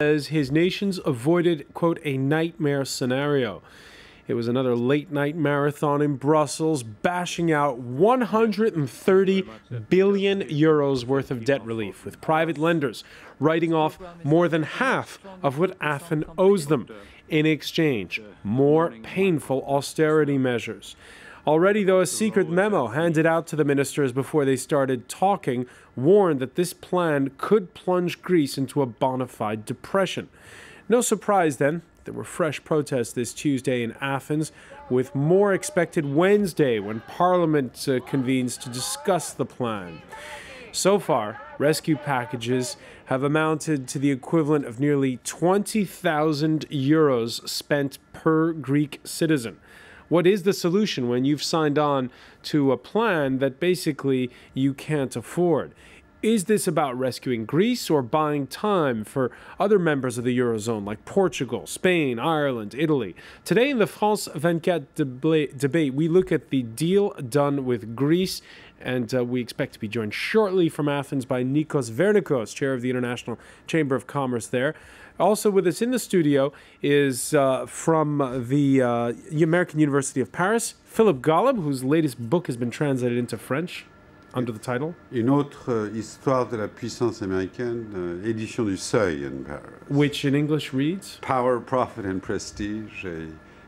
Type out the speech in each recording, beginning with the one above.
As his nations avoided, quote, a nightmare scenario. It was another late-night marathon in Brussels, bashing out 130 billion euros worth of debt relief, with private lenders writing off more than half of what Athens owes them. In exchange, more painful austerity measures. Already, though, a secret memo handed out to the ministers before they started talking warned that this plan could plunge Greece into a bona fide depression. No surprise, then, there were fresh protests this Tuesday in Athens, with more expected Wednesday when Parliament convenes to discuss the plan. So far, rescue packages have amounted to the equivalent of nearly 20,000 euros spent per Greek citizen. What is the solution when you've signed on to a plan that basically you can't afford? Is this about rescuing Greece or buying time for other members of the Eurozone like Portugal, Spain, Ireland, Italy? Today in the France 24 debate, we look at the deal done with Greece, and we expect to be joined shortly from Athens by Nikos Vernikos, chair of the International Chamber of Commerce there. Also with us in the studio is from the American University of Paris, Philip Golub, whose latest book has been translated into French under the title Une autre histoire de la puissance américaine, édition du Seuil in Paris. Which in English reads? Power, Profit and Prestige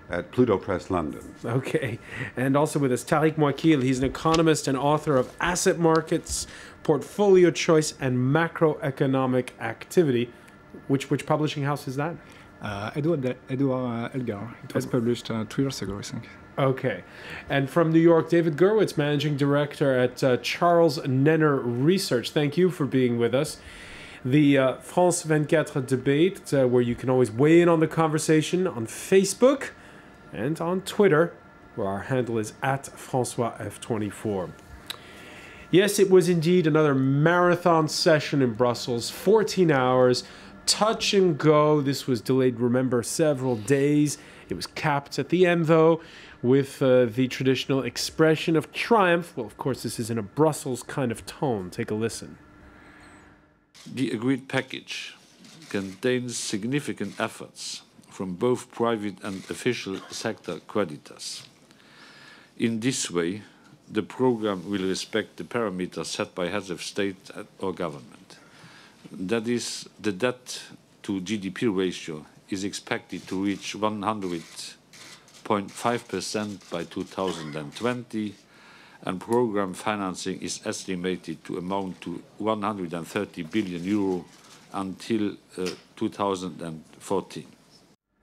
at Pluto Press, London. Okay. And also with us, Tariq Mouakil. He's an economist and author of Asset Markets, Portfolio Choice and Macroeconomic Activity. Which publishing house is that? Edward Elgar. It was published 2 years ago, I think. Okay. And from New York, David Gurwitz, Managing Director at Charles Nenner Research. Thank you for being with us. The France 24 debate, where you can always weigh in on the conversation on Facebook and on Twitter, where our handle is at FrançoisF24. Yes, it was indeed another marathon session in Brussels, 14 hours, touch and go. This was delayed, remember, several days. It was capped at the end, though, with the traditional expression of triumph. Well, of course, this is in a Brussels kind of tone. Take a listen. The agreed package contains significant efforts from both private and official sector creditors. In this way, the program will respect the parameters set by heads of state or government. That is, the debt to GDP ratio is expected to reach 100.5% by 2020, and program financing is estimated to amount to 130 billion euro until 2014.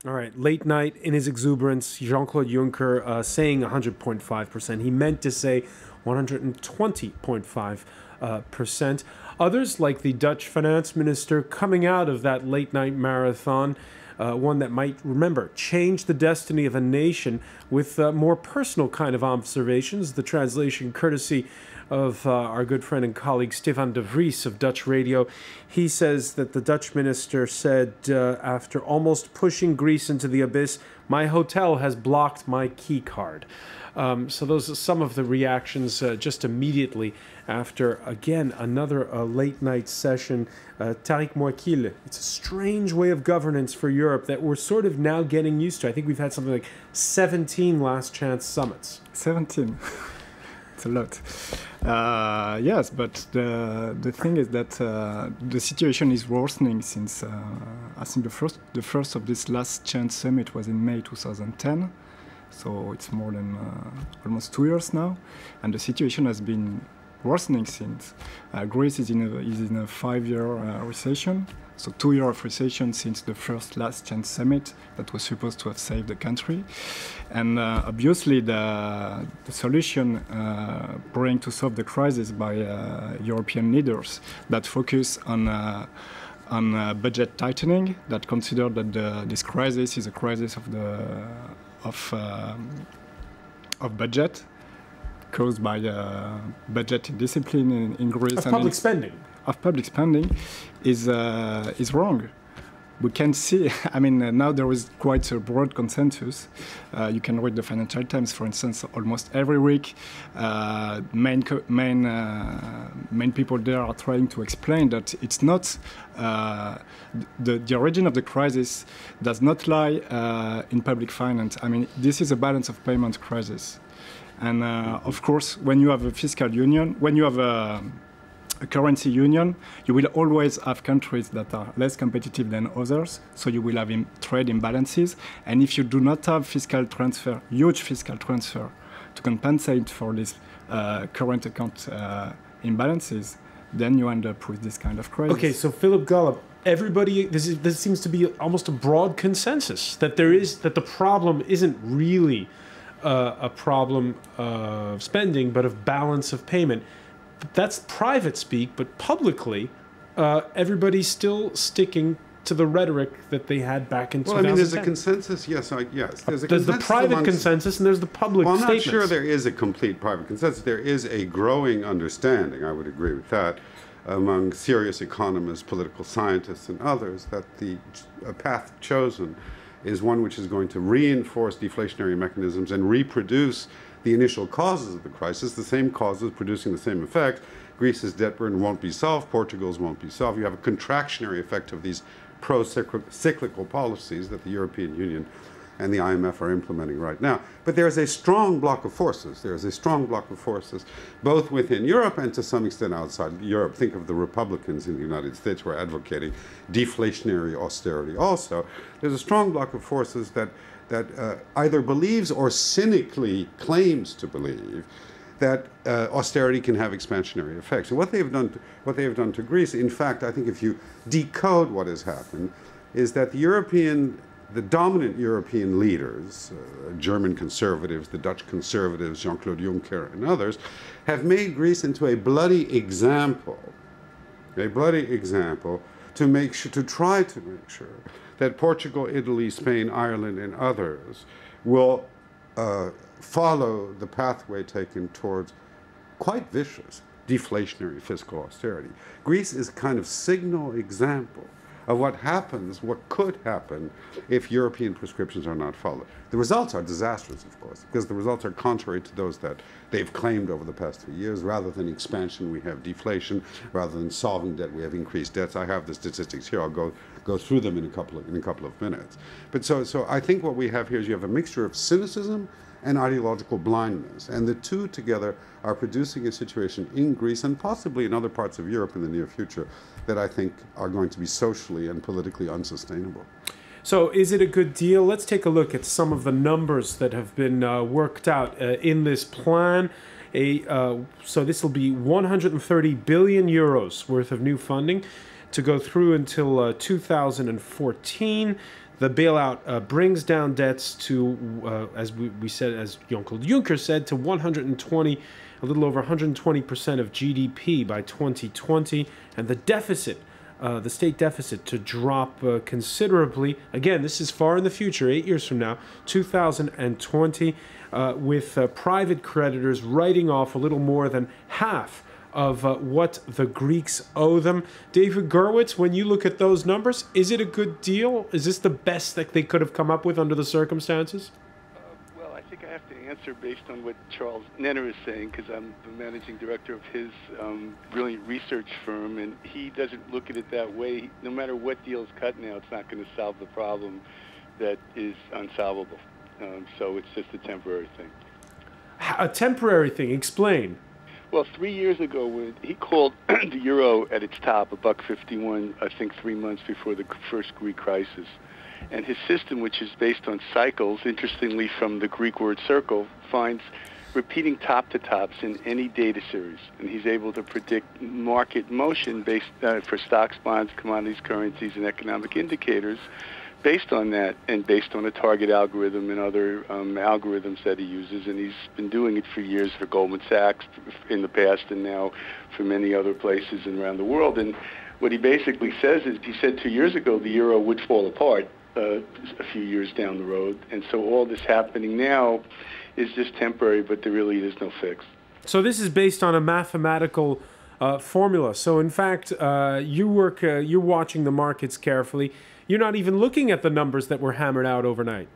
All right, late night in his exuberance, Jean-Claude Juncker saying 100.5%. He meant to say 120.5%. Others, like the Dutch finance minister, coming out of that late night marathon, one that might, remember, change the destiny of a nation, with more personal kind of observations. The translation courtesy of our good friend and colleague Stefan de Vries of Dutch Radio. He says that the Dutch minister said, after almost pushing Greece into the abyss, "My hotel has blocked my key card." So those are some of the reactions just immediately after, again, another late night session. Tariq Mouakil, it's a strange way of governance for Europe that we're sort of now getting used to. I think we've had something like 17 last chance summits. 17. It's a lot. Yes, but the thing is that the situation is worsening since I think the first of this last chance summit was in May 2010. So it's more than almost 2 years now, and the situation has been worsening since. Greece is in a 5-year recession, so 2 years of recession since the last chance summit that was supposed to have saved the country. And obviously the solution brought to solve the crisis by European leaders that focus on budget tightening, that consider that this crisis is a crisis of budget caused by budget indiscipline in Greece. Of public spending. Of public spending is wrong. we can see, I mean, now there is quite a broad consensus. You can read the Financial Times, for instance, almost every week. Main people there are trying to explain that it's not, the origin of the crisis does not lie in public finance. I mean, this is a balance of payment crisis. And of course, when you have a fiscal union, when you have a currency union, you will always have countries that are less competitive than others, so you will have trade imbalances. And if you do not have fiscal transfer, huge fiscal transfer, to compensate for these current account imbalances, then you end up with this kind of crisis. Okay, so Philip Golub, everybody, this seems to be almost a broad consensus that the problem isn't really a problem of spending, but of balance of payment. That's private speak, but publicly, everybody's still sticking to the rhetoric that they had back in 2010. Well, I mean, there's a consensus, yes. There's the private consensus and there's the public statements. I'm not sure there is a complete private consensus. There is a growing understanding, I would agree with that, among serious economists, political scientists, and others, that the path chosen is one which is going to reinforce deflationary mechanisms and reproduce the initial causes of the crisis, the same causes producing the same effect. Greece's debt burden won't be solved, Portugal's won't be solved. You have a contractionary effect of these pro-cyclical policies that the European Union and the IMF are implementing right now. But there's a strong block of forces. There's a strong block of forces, both within Europe and to some extent outside Europe. Think of the Republicans in the United States who are advocating deflationary austerity also. There's a strong block of forces that either believes or cynically claims to believe that austerity can have expansionary effects. And what they have done to Greece, in fact, I think if you decode what has happened, is that the dominant European leaders, German conservatives, the Dutch conservatives, Jean-Claude Juncker and others, have made Greece into a bloody example to try to make sure that Portugal, Italy, Spain, Ireland, and others will follow the pathway taken towards quite vicious deflationary fiscal austerity. Greece is a kind of signal example of what could happen if European prescriptions are not followed. The results are disastrous, of course, because the results are contrary to those that they've claimed over the past 2 years. Rather than expansion, we have deflation. Rather than solving debt, we have increased debts. I have the statistics here. I'll go through them in a couple of minutes. But so I think what we have here is you have a mixture of cynicism and ideological blindness. And the two together are producing a situation in Greece and possibly in other parts of Europe in the near future that I think are going to be socially and politically unsustainable. So is it a good deal? Let's take a look at some of the numbers that have been worked out in this plan. So this will be 130 billion euros worth of new funding to go through until 2014. The bailout brings down debts to, as we said, as Jean-Claude Juncker said, to a little over 120% of GDP by 2020, and the deficit, the state deficit, to drop considerably. Again, this is far in the future, 8 years from now, 2020, with private creditors writing off a little more than half of what the Greeks owe them. David Gurwitz, when you look at those numbers, is it a good deal? Is this the best that they could have come up with under the circumstances? Well, I think I have to answer based on what Charles Nenner is saying, because I'm the managing director of his brilliant research firm, and he doesn't look at it that way. No matter what deal is cut now, it's not going to solve the problem that is unsolvable. So it's just a temporary thing. A temporary thing? Explain. Well, 3 years ago, when he called the euro at its top, $1.51, I think 3 months before the first Greek crisis. And his system, which is based on cycles, interestingly from the Greek word circle, finds repeating top-to-tops in any data series. And he's able to predict market motion based for stocks, bonds, commodities, currencies, and economic indicators based on that and based on a target algorithm and other algorithms that he uses. And he's been doing it for years for Goldman Sachs in the past and now for many other places around the world. And what he basically says is, he said 2 years ago the euro would fall apart a few years down the road. And so all this happening now is just temporary, but there really is no fix. So this is based on a mathematical formula. So in fact, you're watching the markets carefully. You're not even looking at the numbers that were hammered out overnight.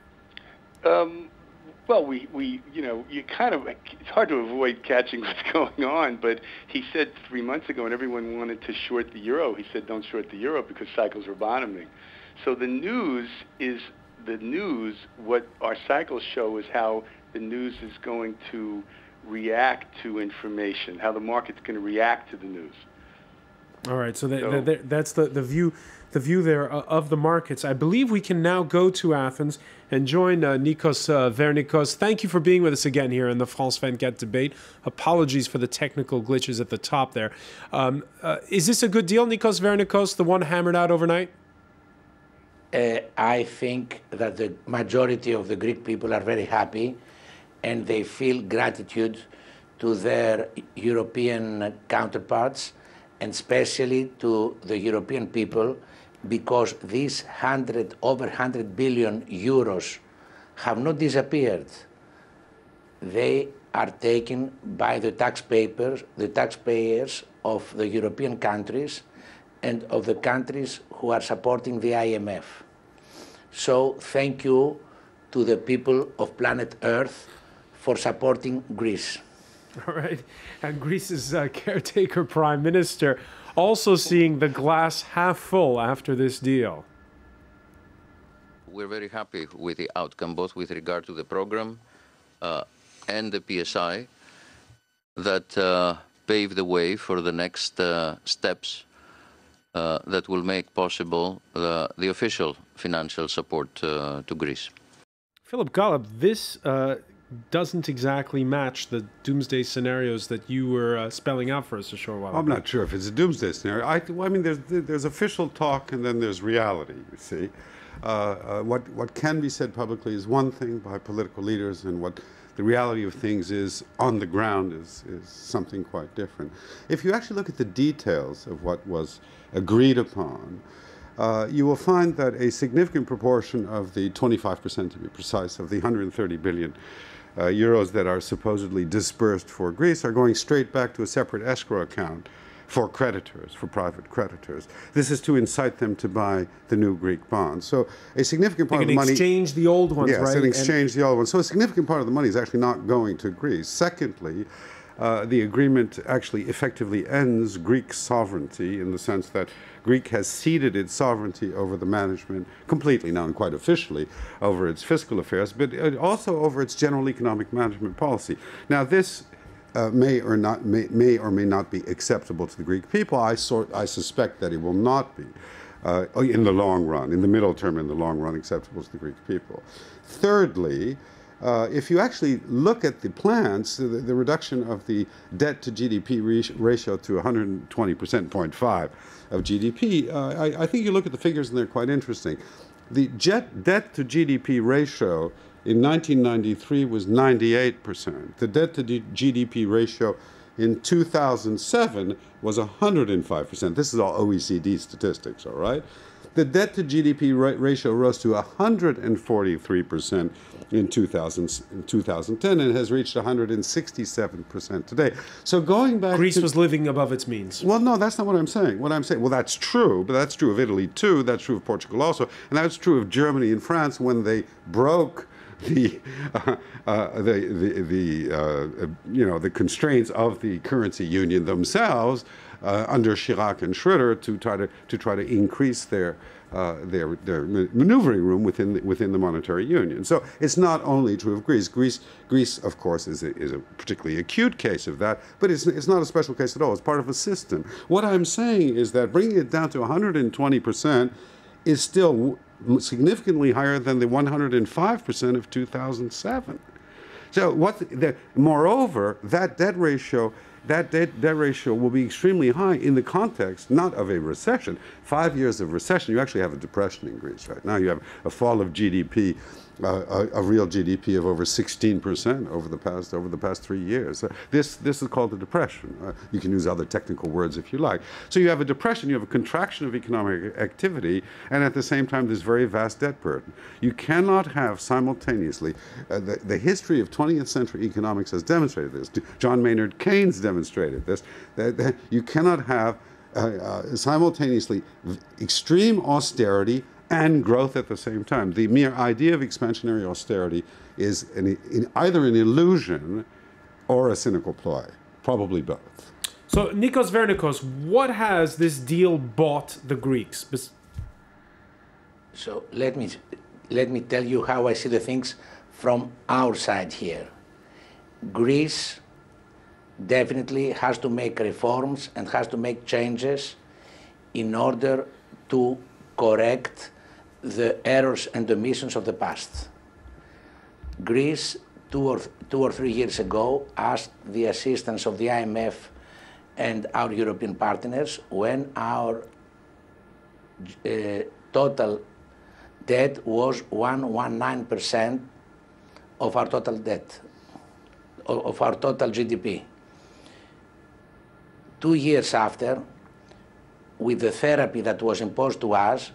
Well, you kind of, it's hard to avoid catching what's going on, but he said 3 months ago, and everyone wanted to short the euro, he said don't short the euro because cycles are bottoming. So the news, what our cycles show is how the news is going to react to information, how the market's going to react to the news. All right, so that's the view there of the markets. I believe we can now go to Athens and join Nikos Vernikos. Thank you for being with us again here in the France 24 debate. Apologies for the technical glitches at the top there. Is this a good deal, Nikos Vernikos, the one hammered out overnight? I think that the majority of the Greek people are very happy and they feel gratitude to their European counterparts and especially to the European people because these over 100 billion euros have not disappeared. They are taken by the taxpayers of the European countries and of the countries who are supporting the IMF. So thank you to the people of planet Earth for supporting Greece. All right. And Greece's caretaker prime minister also seeing the glass half full after this deal. We're very happy with the outcome, both with regard to the program and the PSI that pave the way for the next steps that will make possible the official financial support to Greece. Philip Golub, this doesn't exactly match the doomsday scenarios that you were spelling out for us a short while ago. I'm not sure if it's a doomsday scenario. I mean, there's official talk and then there's reality, you see. What can be said publicly is one thing by political leaders, and what the reality of things is on the ground is something quite different. If you actually look at the details of what was agreed upon, you will find that a significant proportion of the 25%, to be precise, of the 130 billion euros that are supposedly dispersed for Greece are going straight back to a separate escrow account for creditors, for private creditors. This is to incite them to buy the new Greek bonds. So a significant part of the money... exchange the old ones, yes, right? Yes, and exchange the old ones. So a significant part of the money is actually not going to Greece. Secondly, the agreement actually effectively ends Greek sovereignty in the sense that Greek has ceded its sovereignty over the management, completely now and quite officially, over its fiscal affairs, but also over its general economic management policy. Now this may or may not be acceptable to the Greek people. I suspect that it will not be in the long run, in the middle term, in the long run, acceptable to the Greek people. Thirdly, if you actually look at the plans, the reduction of the debt to GDP ratio to 120.5% of GDP, I think you look at the figures and they're quite interesting. The debt to GDP ratio in 1993 was 98%. The debt to GDP ratio in 2007 was 105%. This is all OECD statistics, all right? The debt to GDP ratio rose to 143% in 2010 and has reached 167% today. So going back Greece was living above its means. Well, no, that's not what I'm saying. What I'm saying, well, that's true, but that's true of Italy too, that's true of Portugal also, and that's true of Germany and France when they broke the constraints of the currency union themselves under Chirac and Schröder to try to increase their maneuvering room within the monetary union. So it's not only true of Greece. Greece, of course, is a particularly acute case of that, but it's not a special case at all. It's part of a system. What I'm saying is that bringing it down to 120% is still significantly higher than the 105% of 2007. So moreover, that debt ratio will be extremely high in the context not of a recession. 5 years of recession, you actually have a depression in Greece right now. You have a fall of GDP, a real GDP of over 16% over the past 3 years. This is called a depression. You can use other technical words if you like. So you have a depression, you have a contraction of economic activity, and at the same time this very vast debt burden. You cannot have simultaneously, the history of 20th century economics has demonstrated this. John Maynard Keynes demonstrated demonstrated this, that you cannot have simultaneously extreme austerity and growth at the same time. The mere idea of expansionary austerity is either an illusion or a cynical ploy, probably both. So, Nikos Vernikos, what has this deal bought the Greeks? So let me tell you how I see the things from our side here. Greece definitely has to make reforms and has to make changes in order to correct the errors and omissions of the past. Greece, two or three years ago, asked the assistance of the IMF and our European partners when our total debt was 119% of our total debt, of our total GDP. 2 years after, with the therapy that was imposed to us,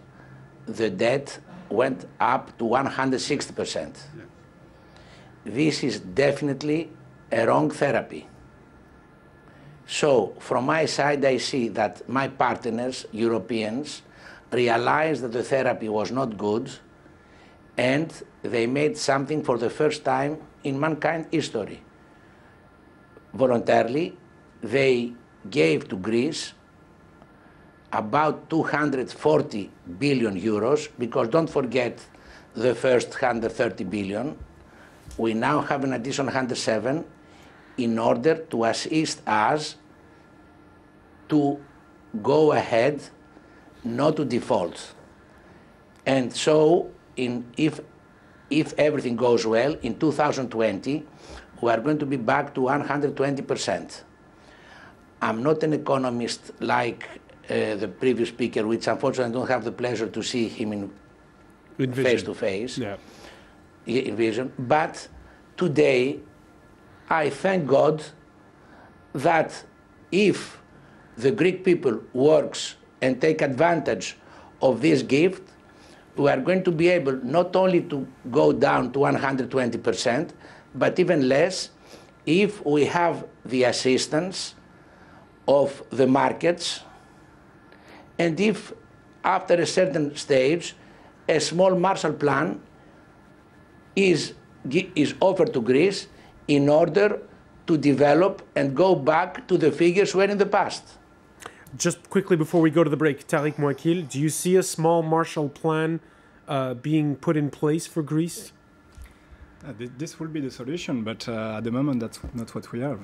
the debt went up to 160%. Yeah. This is definitely a wrong therapy. So, from my side, I see that my partners, Europeans, realized that the therapy was not good, and they made something for the first time in mankind history. Voluntarily, they gave to Greece about 240 billion euros, because don't forget the first 130 billion. We now have an additional 107 in order to assist us to go ahead, not to default. And so, if everything goes well, in 2020, we are going to be back to 120%. I'm not an economist like the previous speaker, which unfortunately I don't have the pleasure to see him in face-to-face, in vision. But today, I thank God that if the Greek people works and take advantage of this gift, we are going to be able not only to go down to 120%, but even less if we have the assistance of the markets, and if after a certain stage a small Marshall Plan is offered to Greece in order to develop and go back to the figures we were in the past. Just quickly before we go to the break, Tariq Mouakil, do you see a small Marshall Plan being put in place for Greece? This will be the solution, but at the moment that's not what we have.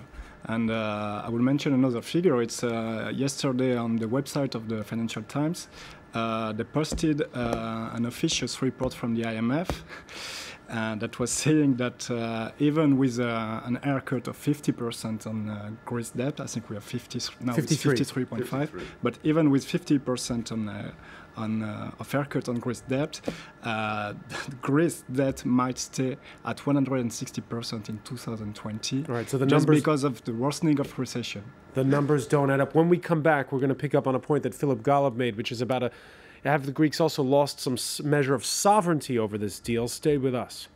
And I will mention another figure. It's yesterday on the website of the Financial Times. They posted an officious report from the IMF that was saying that even with an haircut of 50% on Greece debt, I think we have 53.5, but even with 50% of haircut on Greece debt, Greece debt might stay at 160% in 2020. Right, so the just numbers, because of the worsening of recession. The numbers don't add up. When we come back, we're going to pick up on a point that Philip Golub made, which is about have the Greeks also lost some measure of sovereignty over this deal? Stay with us.